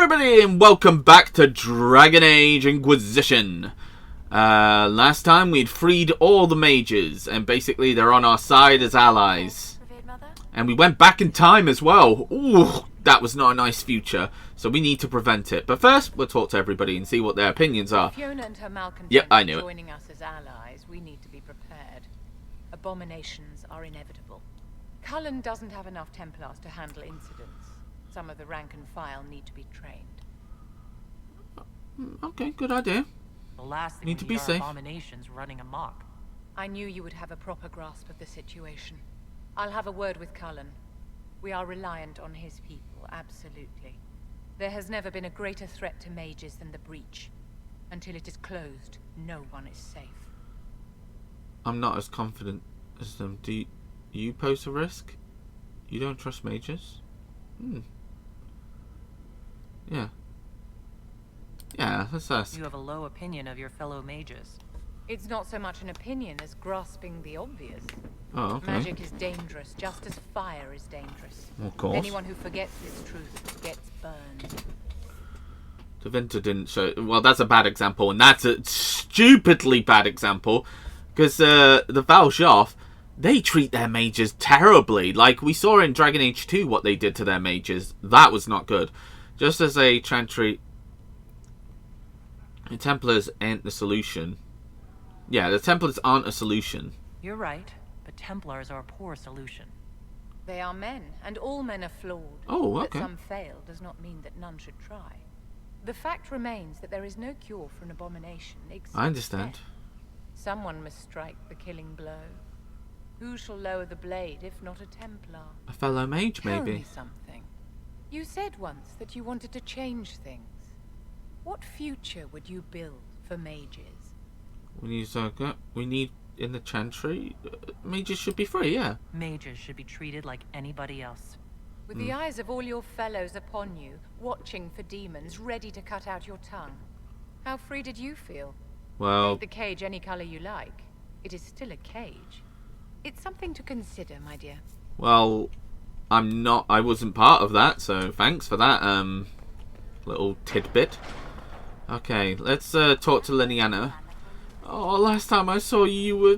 everybody, and welcome back to Dragon Age Inquisition. Last time we'd freed all the mages, and basically they're on our side as allies. And we went back in time as well. Ooh, that was not a nice future, so we need to prevent it. But first, we'll talk to everybody and see what their opinions are. Fiona and her malcontents Yep, I knew joining us as allies, we need to be prepared. Abominations are inevitable. Cullen doesn't have enough Templars to handle incidents. Some of the rank and file need to be trained. Okay, good idea. The last thing Need we to be are safe. Abominations running amok. I knew you would have a proper grasp of the situation. I'll have a word with Cullen. We are reliant on his people, absolutely. There has never been a greater threat to mages than the breach. Until it is closed, no one is safe. I'm not as confident as them. Do you pose a risk? You don't trust mages? Yeah. Yeah, let's ask. You have a low opinion of your fellow mages. It's not so much an opinion as grasping the obvious. Oh, okay. Magic is dangerous, just as fire is dangerous. Of course. Anyone who forgets this truth gets burned. Devinter didn't show. Well, that's a bad example, and that's a stupidly bad example, because the Valjoff, they treat their mages terribly. Like we saw in Dragon Age 2 what they did to their mages. That was not good. Just as a Chantry, the Templars ain't the solution. Yeah, the Templars aren't a solution. You're right, but Templars are a poor solution. They are men, and all men are flawed. Oh, okay. That some fail does not mean that none should try. The fact remains that there is no cure for an abomination except I understand. death. Someone must strike the killing blow. Who shall lower the blade if not a Templar? A fellow mage, Tell maybe. me something. You said once that you wanted to change things. What future would you build for mages? We need in the Chantry. Mages should be free, yeah. Mages should be treated like anybody else. With the eyes of all your fellows upon you, watching for demons, ready to cut out your tongue. How free did you feel? Well, Paint the cage any color you like. It is still a cage. It's something to consider, my dear. well, I wasn't part of that, so thanks for that little tidbit. Okay, let's talk to Liliana. Oh, last time I saw you, you were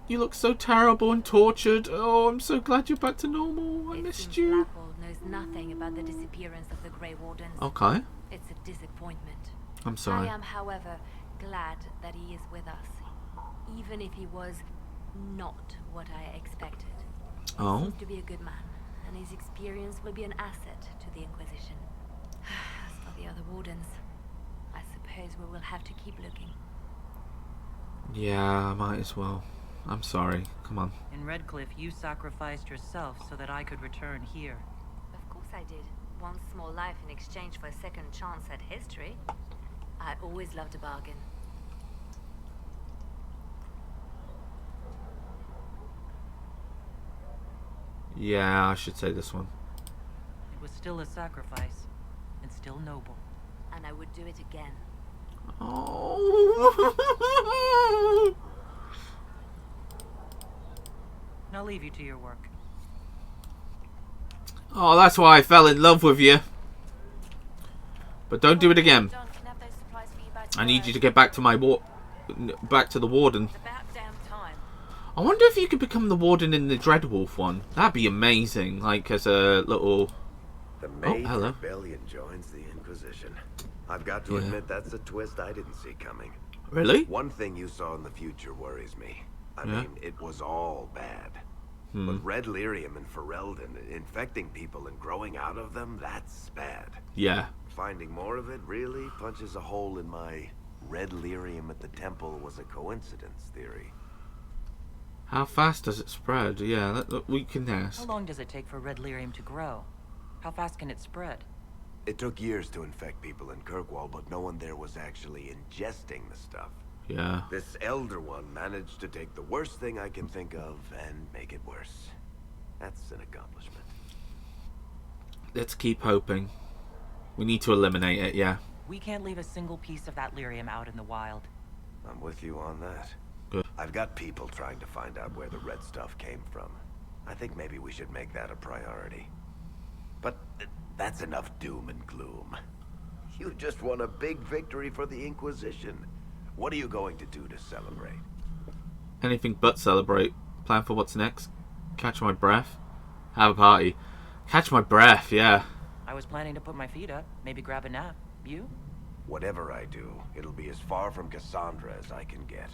you look so terrible and tortured. Oh, I'm so glad you're back to normal. I missed you. Blackwall knows nothing about the disappearance of the Grey Wardens. Okay, It's a disappointment. I'm sorry. I am, however, glad that he is with us, even if he was not what I expected. He Oh, seems to be a good man, and his experience will be an asset to the Inquisition. As for the other Wardens, I suppose we will have to keep looking. yeah, I might as well. I'm sorry. Come on. In Radcliffe, you sacrificed yourself so that I could return here. Of course I did. One small life in exchange for a second chance at history. I always loved a bargain. Yeah, I should say this one. It was still a sacrifice, and still noble. And I would do it again. Oh. I'll leave you to your work. Oh, that's why I fell in love with you. But don't do it again. I need you to get back to back to the Warden. About damn time. I wonder if you could become the Warden in the Dreadwolf one. That'd be amazing. Like as a little. The Maid hello. Rebellion joins the Inquisition. I've got to admit that's a twist I didn't see coming. Really? One thing you saw in the future worries me. I Yeah. mean, it was all bad. But Red Lyrium and Ferelden, infecting people and growing out of them, that's bad. Yeah. Finding more of it really punches a hole in my Red Lyrium at the temple was a coincidence theory. How fast does it spread? Yeah, we can How ask. long does it take for red lyrium to grow? How fast can it spread? It took years to infect people in Kirkwall, but no one there was actually ingesting the stuff. Yeah. This Elder One managed to take the worst thing I can think of and make it worse. That's an accomplishment. Let's keep hoping. We need to eliminate it, yeah. We can't leave a single piece of that lyrium out in the wild. I'm with you on that. Good. I've got people trying to find out where the red stuff came from. I think maybe we should make that a priority. But That's enough doom and gloom. You just won a big victory for the Inquisition. What are you going to do to celebrate? Anything but celebrate. Plan for what's next. Catch my breath. Have a party. Catch my breath, yeah. I was planning to put my feet up, maybe grab a nap. You? Whatever I do, it'll be as far from Cassandra as I can get.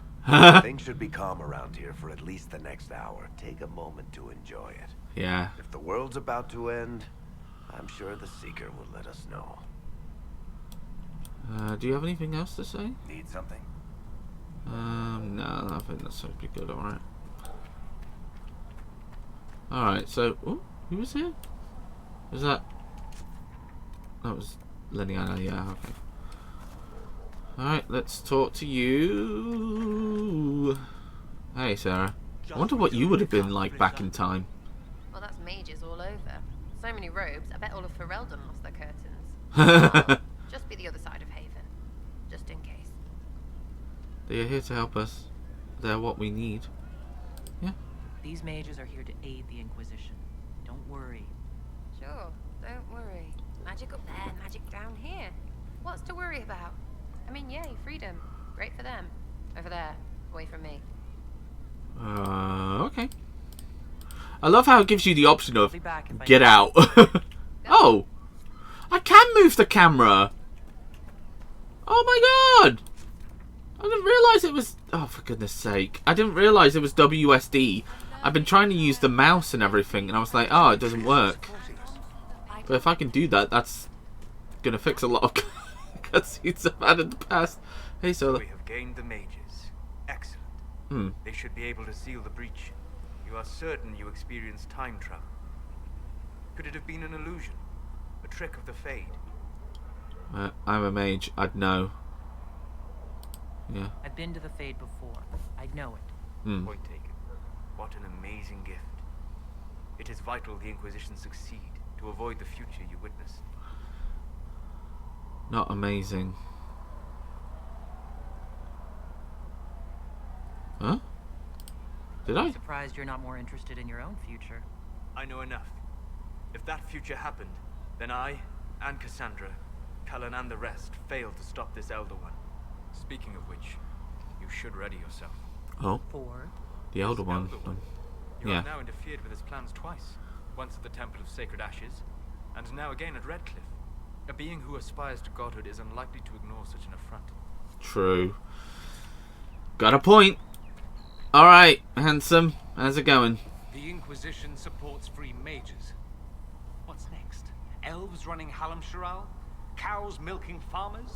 Things should be calm around here for at least the next hour. Take a moment to enjoy it. Yeah. If the world's about to end, I'm sure the Seeker will let us know. Do you have anything else to say? Need something? No, I think that's pretty good, alright. Alright, so... Oh, who was here? Was that... That was Liliana, yeah, okay. Alright, let's talk to you. Hey, Sarah. I wonder what you would have been like back in time. Well, that's mages all over. So many robes, I bet all of Ferelden lost their curtains. Well, just be the other side of Haven. Just in case. They are here to help us. They're what we need. Yeah. These mages are here to aid the Inquisition. Don't worry. Sure, don't worry. Magic up there, magic down here. What's to worry about? I mean, yay, freedom. Great for them. Over there, away from me. Okay. I love how it gives you the option of Be back if I get need out. Oh! I can move the camera! Oh my god! I didn't realise it was... Oh, for goodness sake. I didn't realise it was WSD. I've been trying to use the mouse and everything, and I was like, oh, it doesn't work. But if I can do that, that's gonna fix a lot of cutscenes I've had in the past. Hey, Sola. We have gained the mages. Excellent. They should be able to seal the breach. You are certain you experienced time travel. Could it have been an illusion? A trick of the Fade? I'm a mage. I'd know. Yeah. I've been to the Fade before. I'd know it. Point taken. What an amazing gift. It is vital the Inquisition succeed to avoid the future you witnessed. Not amazing. Huh? Did I? I'm surprised you're not more interested in your own future. I know enough. If that future happened, then I, and Cassandra, Cullen and the rest, failed to stop this Elder One. Speaking of which, you should ready yourself. Oh, For? the Elder This One. Elder One. You Yeah. have now interfered with his plans twice. Once at the Temple of Sacred Ashes, and now again at Radcliffe. A being who aspires to godhood is unlikely to ignore such an affront. True. Got a point. Alright, handsome. How's it going? The Inquisition supports free mages. What's next? Elves running Halamsharal? Cows milking farmers?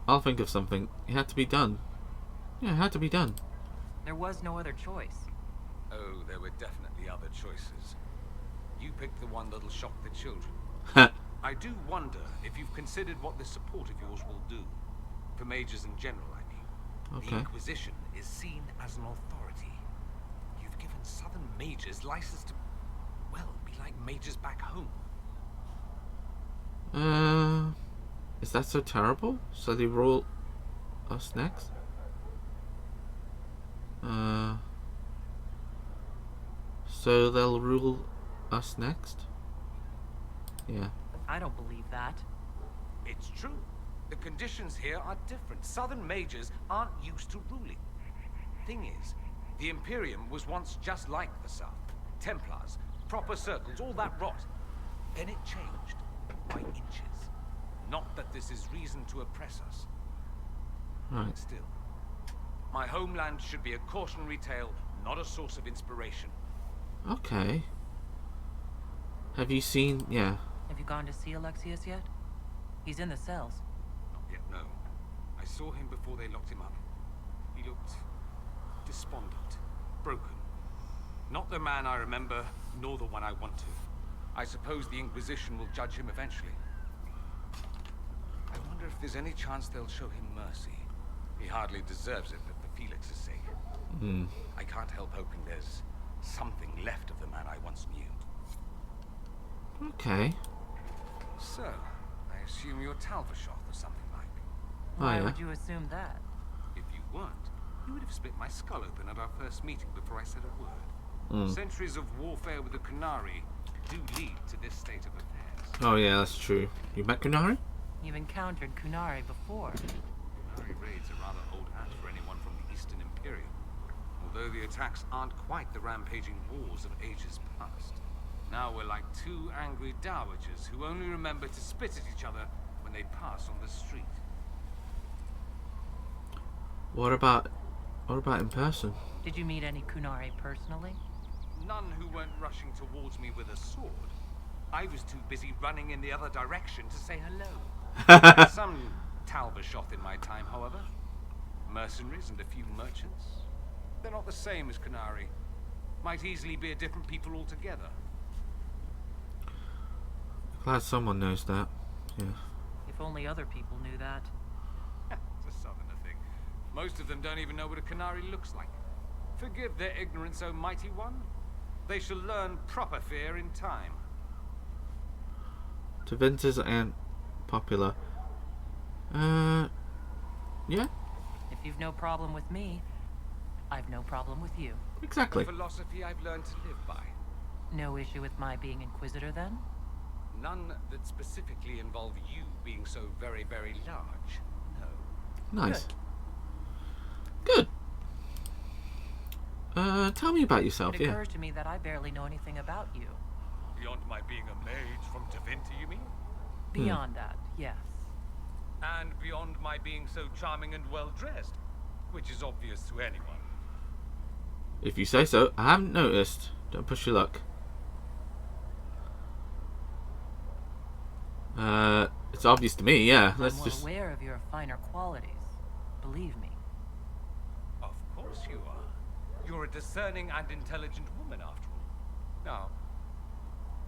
I'll think of something. It had to be done. Yeah, it had to be done. There was no other choice. Oh, there were definitely other choices. You picked the one that'll shock the children. I do wonder if you've considered what this support of yours will do. For mages in general, I mean. Okay. The Inquisition is seen as an authority. You've given southern mages license to, well, be like mages back home. Is that so terrible? So they rule us next? So they'll rule us next? Yeah. I don't believe that. It's true. The conditions here are different. Southern mages aren't used to ruling. Thing is, the Imperium was once just like the South. Templars, proper circles, all that rot. Then it changed, by inches. Not that this is reason to oppress us. Right. Still, my homeland should be a cautionary tale, not a source of inspiration. Okay. Have you seen... Yeah. Have you gone to see Alexius yet? He's in the cells. Not yet, no. I saw him before they locked him up. He looked despondent, broken. Not the man I remember, nor the one I want to. I suppose the Inquisition will judge him eventually. I wonder if there's any chance they'll show him mercy. He hardly deserves it, but for Felix's sake. I can't help hoping there's something left of the man I once knew. Okay. So, I assume you're Talvershoth or something like. Why yeah. would you assume that? If you weren't, you would have split my skull open at our first meeting before I said a word. Centuries of warfare with the Qunari, do lead to this state of affairs. Oh yeah, that's true. You met Kunari? You've encountered Kunari before. Kunari raids are rather old hat for anyone from the Eastern Imperium. Although the attacks aren't quite the rampaging wars of ages past. Now we're like two angry dowagers who only remember to spit at each other when they pass on the street. What about in person? Did you meet any Kunari personally? None who weren't rushing towards me with a sword. I was too busy running in the other direction to say hello. Some Talbashoth in my time, however. Mercenaries and a few merchants. They're not the same as Kunari. Might easily be a different people altogether. Glad someone knows that. Yeah. If only other people knew that. It's a southerner thing. Most of them don't even know what a Kunari looks like. Forgive their ignorance, O mighty one. They shall learn proper fear in time. Tevinter's aren't popular. Yeah. If you've no problem with me, I've no problem with you. Exactly. A philosophy I've learned to live by. No issue with my being Inquisitor, then? None that specifically involve you being so very, very large. No. Nice. Good. Tell me about yourself. It Yeah. occurs to me that I barely know anything about you. Beyond my being a mage from Tevinter, you mean? Beyond that, yes. And beyond my being so charming and well-dressed, which is obvious to anyone. If you say so. I haven't noticed. Don't push your luck. It's obvious to me. Yeah. Let's I'm well just. aware of your finer qualities. Believe me. Of course you are. You're a discerning and intelligent woman, after all. Now,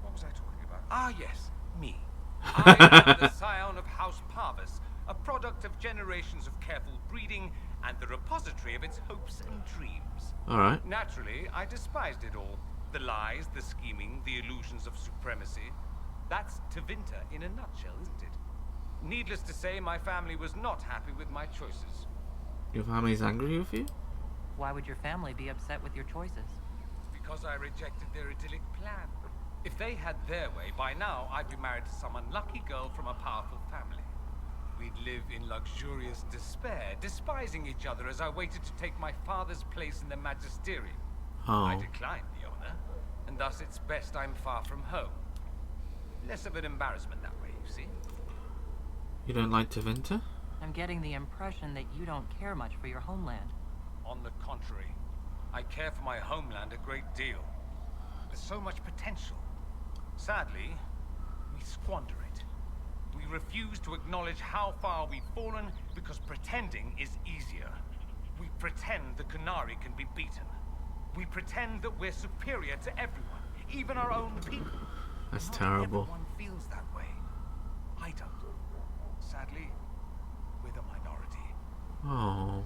what was I talking about? Ah, yes, me. I am the scion of House Parvis, a product of generations of careful breeding and the repository of its hopes and dreams. All right. Naturally, I despised it all. The lies, the scheming, the illusions of supremacy. That's Tevinter in a nutshell, isn't it? Needless to say, my family was not happy with my choices. Your family's angry with you? Why would your family be upset with your choices? Because I rejected their idyllic plan. If they had their way, by now I'd be married to some unlucky girl from a powerful family. We'd live in luxurious despair, despising each other as I waited to take my father's place in the magisterium. I Oh. declined the honor, and thus it's best I'm far from home. Less of an embarrassment that way, you see. You don't like Tevinter? I'm getting the impression that you don't care much for your homeland. On the contrary, I care for my homeland a great deal. There's so much potential. Sadly, we squander it. We refuse to acknowledge how far we've fallen because pretending is easier. We pretend the Kunari can be beaten. We pretend that we're superior to everyone, even our own people. That's Not terrible. Everyone feels that way. I don't. Sadly, we're the minority. Oh.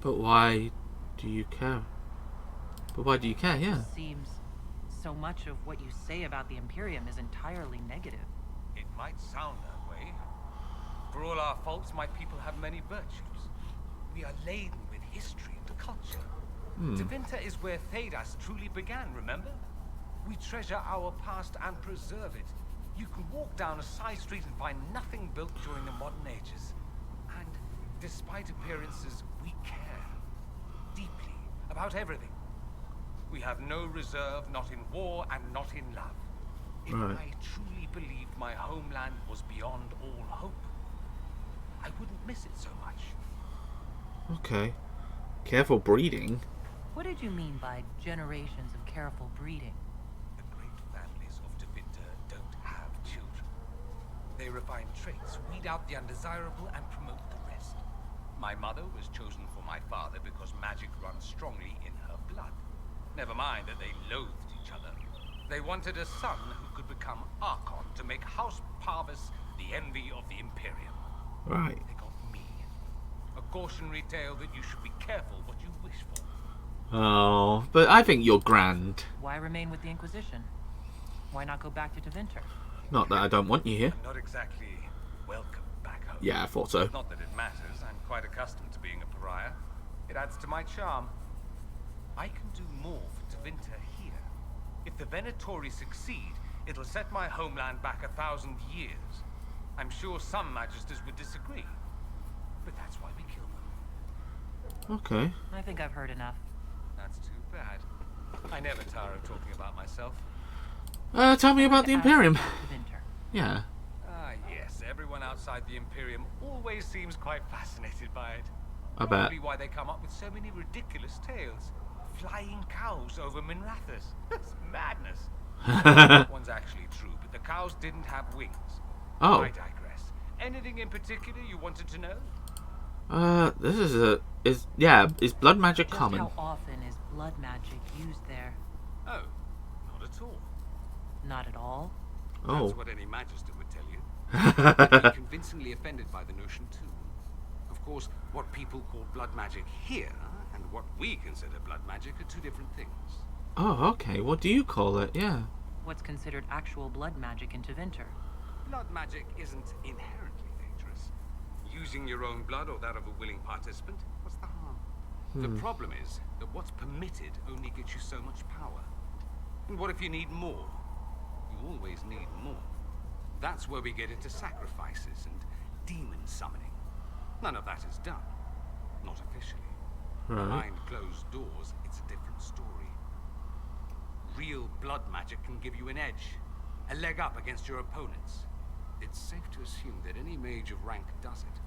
But why do you care? But why do you care? Yeah. It seems so much of what you say about the Imperium is entirely negative. It might sound that way. For all our faults, my people have many virtues. We are laden with history and culture. Tevinter is where Thedas truly began, remember? We treasure our past and preserve it. You can walk down a side street and find nothing built during the modern ages. And despite appearances, we care deeply about everything. We have no reserve, not in war and not in love. If Right. I truly believed my homeland was beyond all hope, I wouldn't miss it so much. Okay. Careful breeding. What did you mean by generations of careful breeding? The great families of Tevinter don't have children. They refine traits, weed out the undesirable, and promote the rest. My mother was chosen for my father because magic runs strongly in her blood. Never mind that they loathed each other. They wanted a son who could become Archon to make House Parvis the envy of the Imperium. Right. They got me. A cautionary tale that you should be careful what you wish for. Oh, but I think you're grand. Why remain with the Inquisition? Why not go back to Tevinter? Not that I don't want you here. I'm not exactly welcome back home. Yeah, I thought so. Not that it matters. I'm quite accustomed to being a pariah. It adds to my charm. I can do more for Tevinter here. If the Venatori succeed, it'll set my homeland back 1,000 years. I'm sure some Magisters would disagree, but that's why we kill them. Okay. I think I've heard enough. That's too bad. I never tire of talking about myself. Tell me about the Imperium. Winter. Yeah. Ah, yes. Everyone outside the Imperium always seems quite fascinated by it. I bet. Probably why they come up with so many ridiculous tales. Flying cows over Minrathous. That's madness. That one's actually true, but the cows didn't have wings. Oh. I digress. Anything in particular you wanted to know? This is is blood magic Just common? how often is blood magic used there? Oh, not at all. Not at all. Oh. That's what any Magister would tell you. I'd be convincingly offended by the notion too. Of course, what people call blood magic here and what we consider blood magic are two different things. Oh, okay. What do you call it? Yeah. What's considered actual blood magic in Tevinter? Blood magic isn't inherently dangerous. Using your own blood or that of a willing participant, what's the harm? The problem is that what's permitted only gets you so much power. And what if you need more? You always need more. That's where we get into sacrifices and demon summoning. None of that is done. Not officially. Right. Behind closed doors, it's a different story. Real blood magic can give you an edge, a leg up against your opponents. It's safe to assume that any mage of rank does it.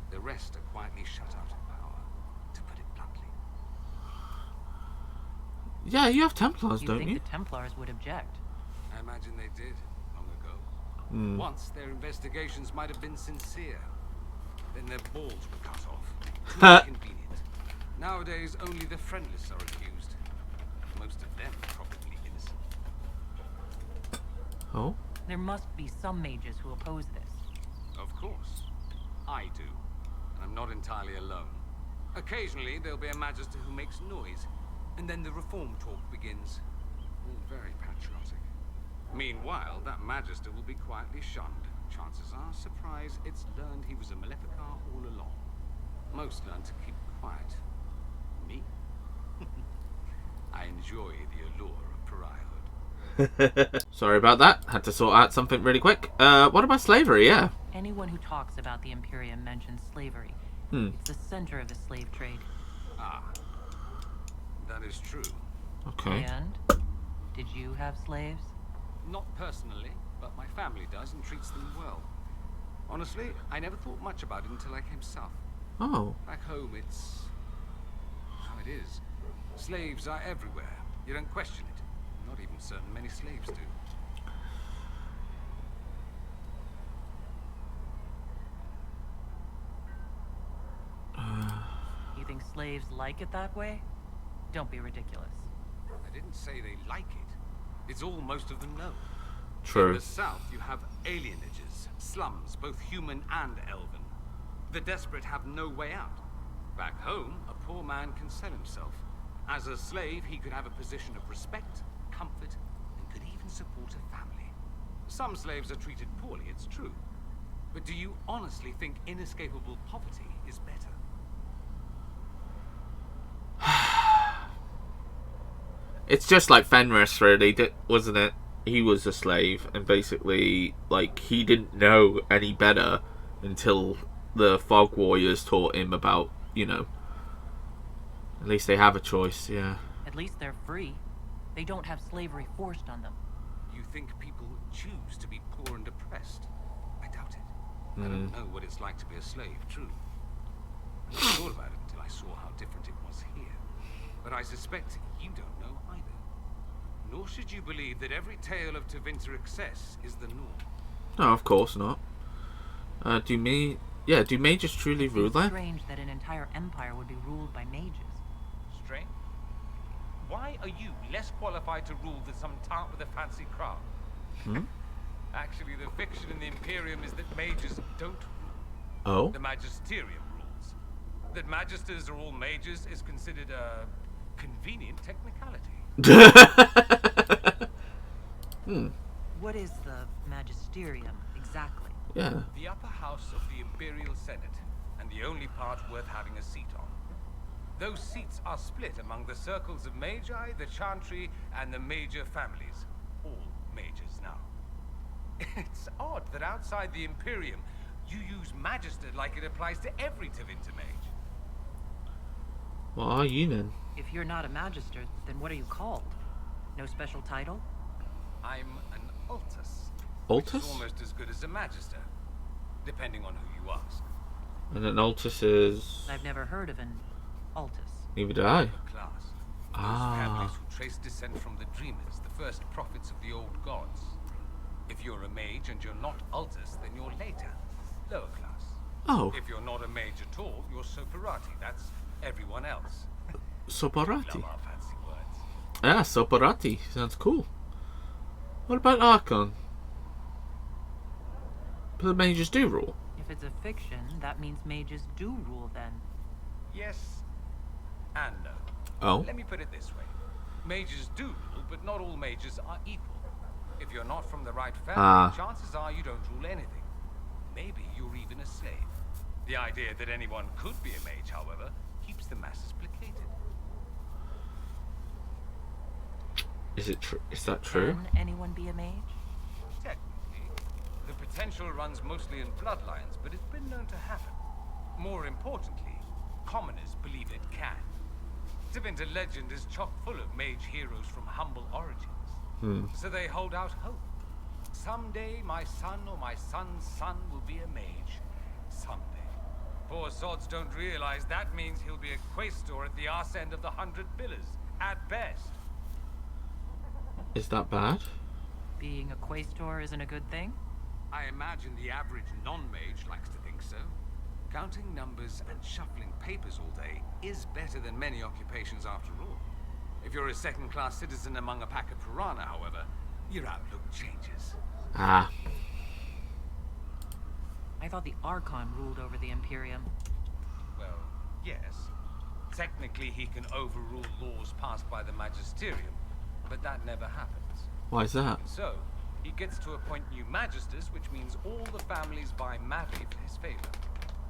The rest are quietly shut out of power, to put it bluntly. Yeah, you have Templars, You don't think you? the Templars would object? I imagine they did, long ago. Once their investigations might have been sincere. Then their balls were cut off. Too inconvenient. Nowadays, only the friendless are accused. Most of them are probably innocent. Oh. There must be some mages who oppose this. Of course. I do. And I'm not entirely alone. Occasionally, there'll be a Magister who makes noise. And then the reform talk begins. All very patriotic. Meanwhile, that Magister will be quietly shunned. Chances are, surprise, it's learned he was a Maleficar all along. Most learn to keep quiet. Me? I enjoy the allure of pariahhood. Sorry about that. Had to sort out something really quick. What about slavery? Yeah. Anyone who talks about the Imperium mentions slavery. It's the center of the slave trade. Ah. That is true. Okay. And? Did you have slaves? Not personally, but my family does and treats them well. Honestly, I never thought much about it until I came south. Oh. Back home, it's how it is. Slaves are everywhere. You don't question it. Not even certain many slaves do. You think slaves like it that way? Don't be ridiculous. I didn't say they like it. It's all most of them know. In True. the south, you have alienages, slums, both human and elven. The desperate have no way out. Back home, a poor man can sell himself. As a slave, he could have a position of respect, comfort, and could even support a family. Some slaves are treated poorly, it's true. But do you honestly think inescapable poverty is better? It's just like Fenris, really, wasn't it? He was a slave, and basically, like, he didn't know any better until the Fog Warriors taught him about, you know. At least they have a choice, yeah. At least they're free. They don't have slavery forced on them. You think people choose to be poor and oppressed? I doubt it. I don't know what it's like to be a slave, true. I never thought about it until I saw how different it was here. But I suspect you don't know either. Nor should you believe that every tale of Tevinter excess is the norm. No, of course not. Do mages truly rule It's there? strange that an entire empire would be ruled by mages. Strange. Why are you less qualified to rule than some tart with a fancy craft? Actually, the fiction in the Imperium is that mages don't rule. Oh? The Magisterium rules. That Magisters are all mages is considered a convenient technicality. What is the Magisterium exactly? Yeah. The upper house of the Imperial Senate, and the only part worth having a seat on. Those seats are split among the circles of Magi, the Chantry, and the major families. All mages now. It's odd that outside the Imperium, you use Magister like it applies to every Tevinter mage. What are you then? If you're not a Magister, then what are you called? No special title? I'm an Altus. Altus? Which is almost as good as a Magister, depending on who you ask. And an Altus is... I've never heard of an Altus. Neither did I. Class. Those families who trace descent from the Dreamers, the first prophets of the old gods. If you're a mage and you're not Altus, then you're later, lower class. Oh. If you're not a mage at all, you're Soparati. That's everyone else. Soparati. Love our fancy words. Yeah, Soparati. Sounds cool. What about Archon? But the mages do rule. If it's a fiction, that means mages do rule then. Yes and no. Oh. Let me put it this way. Mages do rule, but not all mages are equal. If you're not from the right family, chances are you don't rule anything. Maybe you're even a slave. The idea that anyone could be a mage, however, keeps the masses placated. Is it true? Is that true? Can anyone be a mage? Technically, the potential runs mostly in bloodlines, but it's been known to happen. More importantly, commoners believe it can. Tevinter legend is chock full of mage heroes from humble origins. So they hold out hope. Someday my son or my son's son will be a mage. Someday. Poor sods don't realize that means he'll be a quaestor at the arse end of the 100 pillars, at best. Is that bad? Being a quaestor isn't a good thing? I imagine the average non-mage likes to think so. Counting numbers and shuffling papers all day is better than many occupations after all. If you're a second-class citizen among a pack of piranha, however, your outlook changes. Ah. I thought the Archon ruled over the Imperium. Well, yes. Technically, he can overrule laws passed by the Magisterium, but that never happens. Why is that? And so, he gets to appoint new Magisters, which means all the families vie madly for his favor.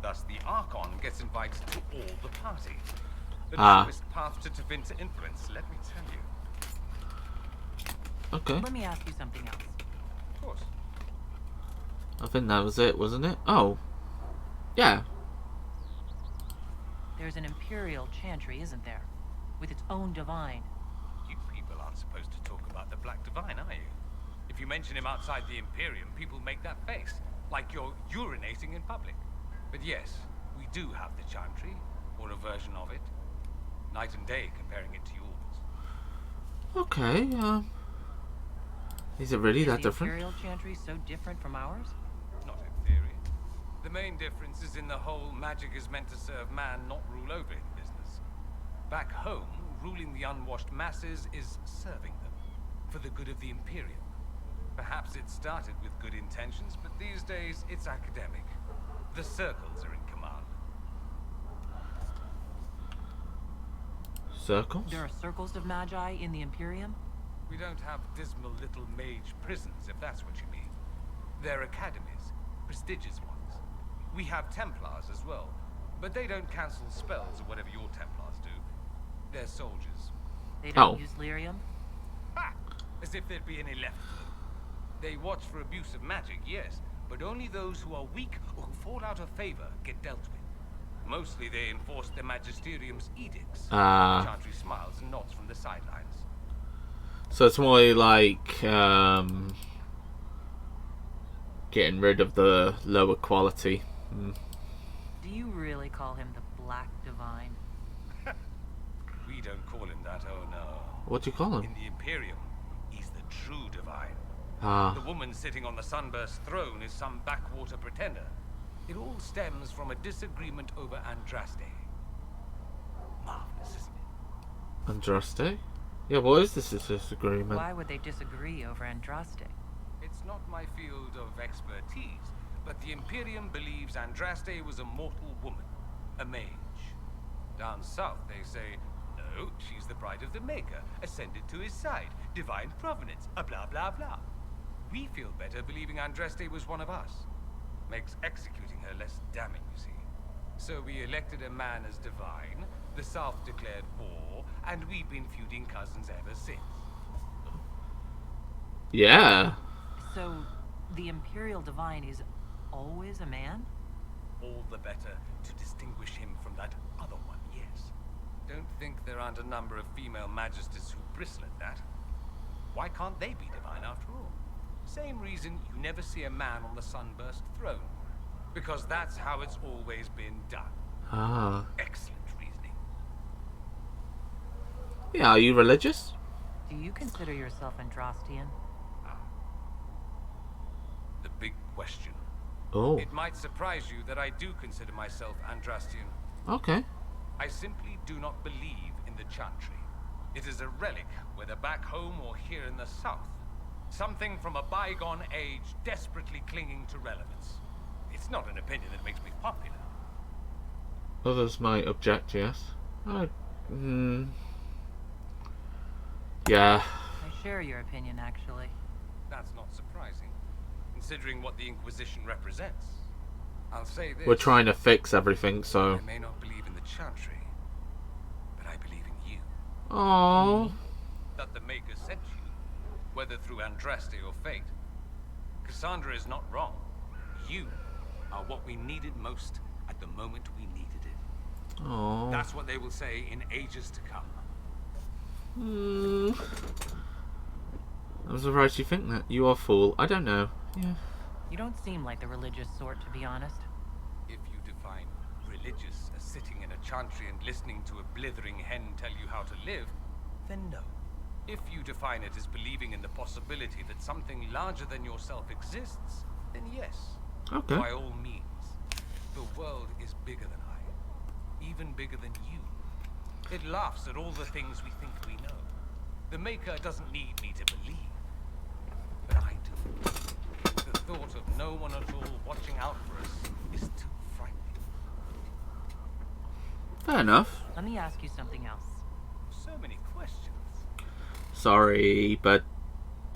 Thus, the Archon gets invited to all the party. The truest path to Tevinter influence, let me tell you. Okay. Let me ask you something else. Of course. I think that was it, wasn't it? Oh. Yeah. There's an Imperial Chantry, isn't there? With its own divine. You people aren't supposed to talk about the Black Divine, are you? If you mention him outside the Imperium, people make that face, like you're urinating in public. But yes, we do have the Chantry, or a version of it. Night and day comparing it to yours. Okay, is it really that different? Is the Imperial Chantry so different from ours? Not in theory. The main difference is in the whole magic is meant to serve man, not rule over him business. Back home, ruling the unwashed masses is serving them, for the good of the Imperium. Perhaps it started with good intentions, but these days it's academic. The circles are in command. Circles? There are circles of magi in the Imperium? We don't have dismal little mage prisons, if that's what you mean. They're academies, prestigious ones. We have Templars as well, but they don't cancel spells or whatever your Templars do. They're soldiers. They don't use lyrium? Ha! As if there'd be any left of them. They watch for abuse of magic, yes, but only those who are weak or who fall out of favor get dealt with. Mostly they enforce the Magisterium's edicts. Chantry smiles and nods from the sidelines. So it's more like getting rid of the lower quality. Do you really call him the Black Divine? We don't call him that, oh no. What do you call him? In the Imperium, he's the true divine. The woman sitting on the sunburst throne is some backwater pretender. It all stems from a disagreement over Andraste. Marvelous, isn't it? Andraste? Yeah, what is this disagreement? Why would they disagree over Andraste? It's not my field of expertise, but the Imperium believes Andraste was a mortal woman, a mage. Down south they say, no, she's the bride of the Maker, ascended to his side, divine provenance, a blah blah blah. We feel better believing Andraste was one of us. Makes executing her less damning, you see. So we elected a man as divine, the South declared war, and we've been feuding cousins ever since. Yeah. So, the Imperial Divine is always a man? All the better to distinguish him from that other one, yes. Don't think there aren't a number of female magisters who bristle at that. Why can't they be divine after all? Same reason you never see a man on the Sunburst throne. Because that's how it's always been done. Ah. Excellent reasoning. Yeah, are you religious? Do you consider yourself Andrastian? The big question. Oh. It might surprise you that I do consider myself Andrastian. Okay. I simply do not believe in the Chantry. It is a relic, whether back home or here in the South. Something from a bygone age desperately clinging to relevance. It's not an opinion that makes me popular. Others might object, yes. Yeah. I share your opinion, actually. That's not surprising, considering what the Inquisition represents. I'll say this. We're trying to fix everything, so... I may not believe in the Chantry, but I believe in you. Oh. That the Maker sent you, whether through Andraste or fate. Cassandra is not wrong. You are what we needed most at the moment we needed it. Oh. That's what they will say in ages to come. I'm surprised you think that. You are a fool. I don't know. Yeah. You don't seem like the religious sort, to be honest. If you define religious as sitting in a chantry and listening to a blithering hen tell you how to live, then no. If you define it as believing in the possibility that something larger than yourself exists, then yes. Okay. By all means. The world is bigger than I. Even bigger than you. It laughs at all the things we think we know. The Maker doesn't need me to believe. But I do. The thought of no one at all watching out for us is too frightening. Fair enough. Let me ask you something else. So many questions. Sorry, but...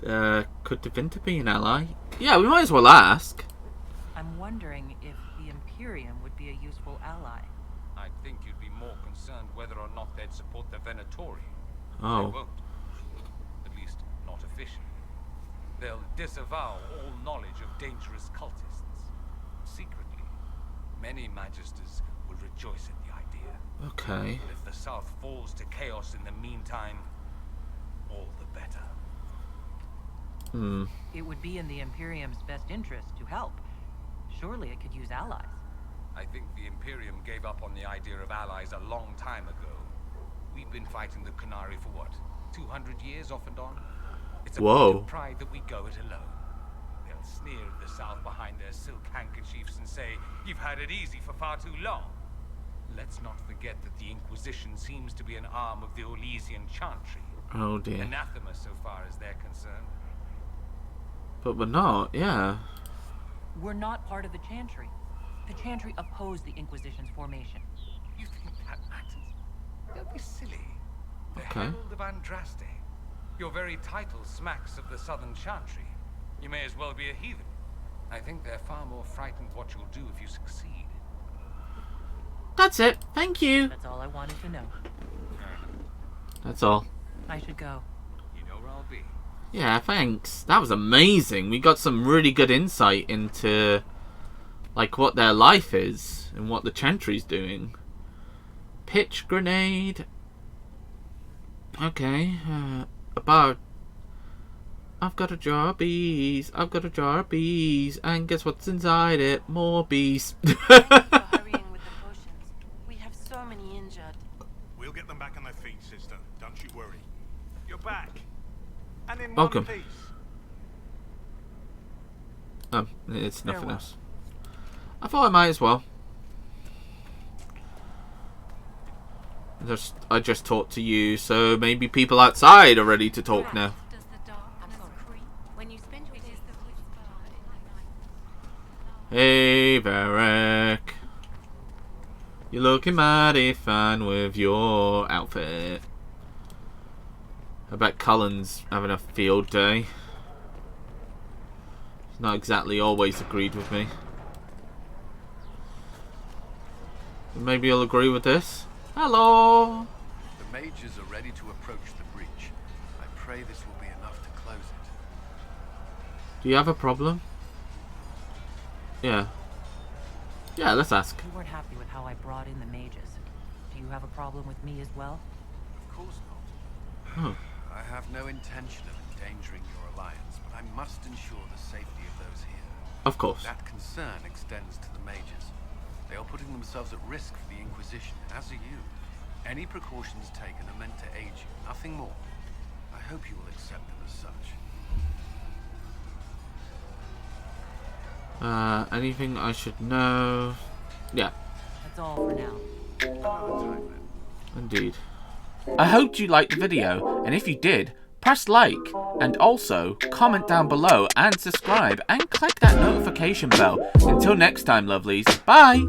could Devinter be an ally? Yeah, we might as well ask. I'm wondering if the Imperium would be a useful ally. I think you'd be more concerned whether or not they'd support the Venatori. Oh. They won't. At least, not officially. They'll disavow all knowledge of dangerous cultists. Secretly, many magisters will rejoice at the idea. Okay. But if the South falls to chaos in the meantime, all the better. It would be in the Imperium's best interest to help. Surely it could use allies. I think the Imperium gave up on the idea of allies a long time ago. We've been fighting the Qunari for what, 200 years off and on? It's a point of pride that we go it alone. They'll sneer at the South behind their silk handkerchiefs and say, "You've had it easy for far too long." Let's not forget that the Inquisition seems to be an arm of the Orlesian Chantry. Oh dear. Anathema so far as they're concerned. But we're not, yeah. We're not part of the Chantry. The Chantry opposed the Inquisition's formation. You think that matters? Don't be silly. The Okay. Herald of Andraste. Your very title smacks of the Southern Chantry. You may as well be a heathen. I think they're far more frightened what you'll do if you succeed. That's it. Thank you. That's all I wanted to know. That's all. I should go. You know where I'll be. Yeah, thanks. That was amazing. We got some really good insight into, like, what their life is and what the Chantry's doing. Pitch grenade. Okay. About... I've got a jar of bees. I've got a jar of bees. And guess what's inside it? More bees. Hurrying with the potions. We have so many injured. We'll get them back on their feet, sister. Don't you worry. You're back. And in Welcome. one piece. Oh, it's nothing Farewell. else. I thought I might as well. I just talked to you, so maybe people outside are ready to talk now. Does the darkness creep when you spend your days Hey, Varric. You're looking mighty fine with your outfit. I bet Cullen's having a field day. He's not exactly always agreed with me. Maybe you'll agree with this. Hello. The mages are ready to approach the breach. I pray this will be enough to close it. Do you have a problem? Yeah. Yeah, let's ask. You weren't happy with how I brought in the mages. Do you have a problem with me as well? Of course not. Oh. I have no intention of endangering your alliance, but I must ensure the safety of those here. Of course. That concern extends to the mages. They are putting themselves at risk for the Inquisition, as are you. Any precautions taken are meant to aid you, nothing more. I hope you will accept them as such. Anything I should know? Yeah. That's all for now. Another time then. Indeed. I hope you liked the video, and if you did, press like, and also comment down below and subscribe, and click that notification bell. Until next time, lovelies, bye!